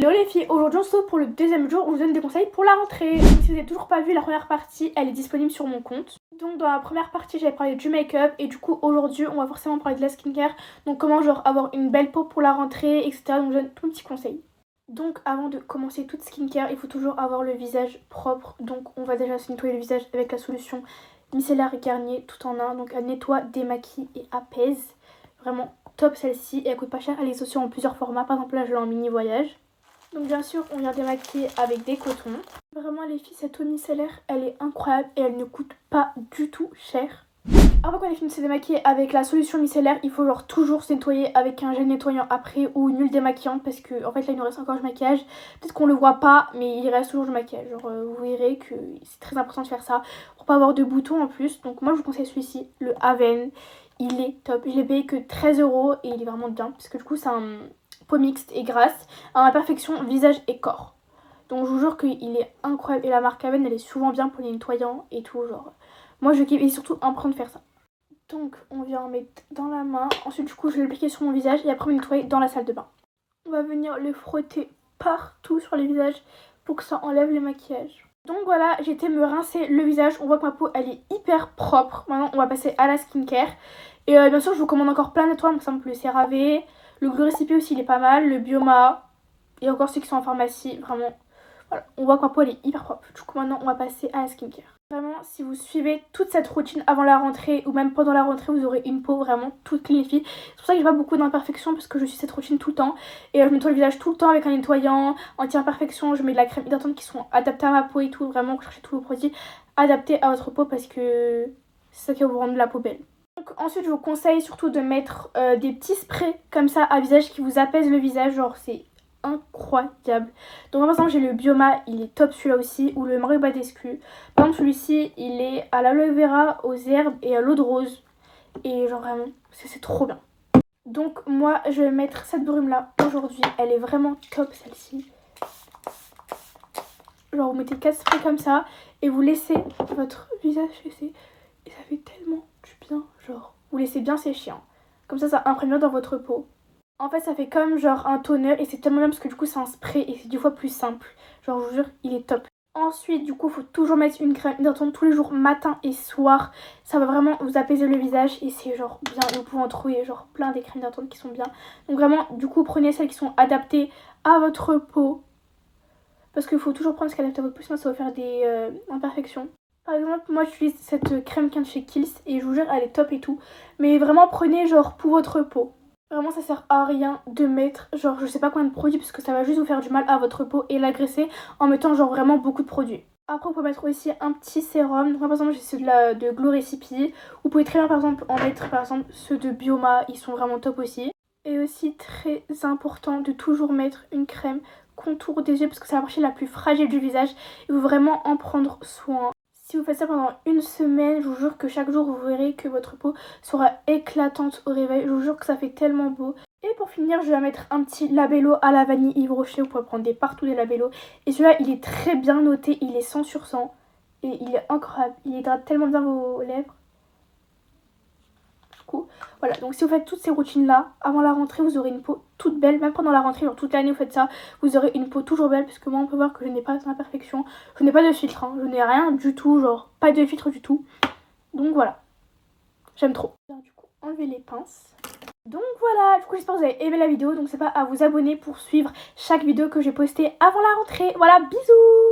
Hello les filles, aujourd'hui on se retrouve pour le deuxième jour où je vous donne des conseils pour la rentrée. Donc, si vous n'avez toujours pas vu la première partie, elle est disponible sur mon compte. Donc dans la première partie j'avais parlé du make-up et du coup aujourd'hui on va forcément parler de la skincare. Donc comment genre avoir une belle peau pour la rentrée, etc. Donc je donne tout un petit conseil. Donc avant de commencer toute skincare, il faut toujours avoir le visage propre. Donc on va déjà se nettoyer le visage avec la solution micellaire Garnier tout en un. Donc elle nettoie, démaquille et apaise. Vraiment top celle-ci et elle coûte pas cher. Elle est aussi en plusieurs formats. Par exemple là je l'ai en mini voyage. Donc bien sûr on vient démaquiller avec des cotons. Vraiment les filles, cette eau micellaire elle est incroyable et elle ne coûte pas du tout cher. Après qu'on ait fini de se démaquiller avec la solution micellaire, il faut genre toujours se nettoyer avec un gel nettoyant après ou une huile démaquillante parce que en fait là il nous reste encore du maquillage. Peut-être qu'on le voit pas mais il reste toujours du maquillage. Genre vous verrez que c'est très important de faire ça pour pas avoir de boutons en plus. Donc moi je vous conseille celui-ci, le Aven. Il est top. Je l'ai payé que 13 € et il est vraiment bien parce que du coup c'est un peau mixte et grasse à imperfection visage et corps. Donc je vous jure qu'il est incroyable et la marque Aven elle est souvent bien pour les nettoyants et tout genre. Moi je kiffe et surtout important de faire ça. Donc on vient en mettre dans la main, ensuite du coup je vais l'appliquer sur mon visage et après on va nettoyer dans la salle de bain. On va venir le frotter partout sur le visage pour que ça enlève le maquillage. Donc voilà, j'ai été me rincer le visage, on voit que ma peau elle est hyper propre. Maintenant on va passer à la skincare. Et bien sûr je vous recommande encore plein d'étoiles, par exemple le CeraVe, le Glow Recipe aussi il est pas mal, le Bioma et encore ceux qui sont en pharmacie, vraiment. Voilà, on voit que ma peau elle est hyper propre. Du coup maintenant on va passer à la skincare. Vraiment, si vous suivez toute cette routine avant la rentrée ou même pendant la rentrée, vous aurez une peau vraiment toute clean les filles. C'est pour ça que j'ai pas beaucoup d'imperfections parce que je suis cette routine tout le temps. Et je nettoie le visage tout le temps avec un nettoyant anti-imperfection. Je mets de la crème hydratante qui sont adaptées à ma peau et tout. Vraiment, cherchez tous vos produits adaptés à votre peau parce que c'est ça qui va vous rendre la peau belle. Donc ensuite, je vous conseille surtout de mettre des petits sprays comme ça à visage qui vous apaisent le visage. Genre, c'est incroyable. Donc par exemple j'ai le Bioma, il est top celui-là aussi, ou le Mario Badescu. Par exemple celui-ci il est à l'aloe vera, aux herbes et à l'eau de rose. Et genre vraiment c'est trop bien. Donc moi je vais mettre cette brume là aujourd'hui, elle est vraiment top celle-ci. Genre vous mettez 4 sprays comme ça et vous laissez votre visage sécher et ça fait tellement du bien. Genre vous laissez bien sécher hein. Comme ça imprègne bien dans votre peau. En fait ça fait comme genre un toner et c'est tellement bien parce que du coup c'est un spray et c'est 10 fois plus simple. Genre je vous jure il est top. Ensuite du coup il faut toujours mettre une crème hydratante tous les jours matin et soir. Ça va vraiment vous apaiser le visage et c'est genre bien. Vous pouvez en trouver genre plein des crèmes hydratantes qui sont bien. Donc vraiment du coup prenez celles qui sont adaptées à votre peau. Parce qu'il faut toujours prendre ce qui est adapté à votre peau sinon ça va faire des imperfections. Par exemple moi j'utilise cette crème qui vient de chez Kiehl's et je vous jure elle est top et tout. Mais vraiment prenez genre pour votre peau. Vraiment ça sert à rien de mettre genre je sais pas combien de produits parce que ça va juste vous faire du mal à votre peau et l'agresser en mettant genre vraiment beaucoup de produits. Après vous pouvez mettre aussi un petit sérum. Donc moi par exemple j'ai ceux de Glow Recipe. Vous pouvez très bien par exemple en mettre par exemple ceux de Bioma, ils sont vraiment top aussi. Et aussi très important de toujours mettre une crème contour des yeux parce que c'est la partie la plus fragile du visage. Il faut vraiment en prendre soin. Si vous faites ça pendant une semaine, je vous jure que chaque jour vous verrez que votre peau sera éclatante au réveil. Je vous jure que ça fait tellement beau. Et pour finir, je vais mettre un petit labello à la vanille Yves Rocher. Vous pouvez prendre des partout des labellos. Et celui-là, il est très bien noté. Il est 100 sur 100. Et il est incroyable. Il hydrate tellement bien vos lèvres. Voilà, donc si vous faites toutes ces routines là avant la rentrée vous aurez une peau toute belle, même pendant la rentrée, genre toute l'année vous faites ça, vous aurez une peau toujours belle parce que moi on peut voir que je n'ai pas d'imperfection, je n'ai pas de filtre, hein. Je n'ai rien du tout, genre pas de filtre du tout, donc voilà, j'aime trop. Du coup enlever les pinces. Donc voilà, du coup j'espère que vous avez aimé la vidéo, donc c'est pas à vous abonner pour suivre chaque vidéo que j'ai postée avant la rentrée. Voilà, bisous.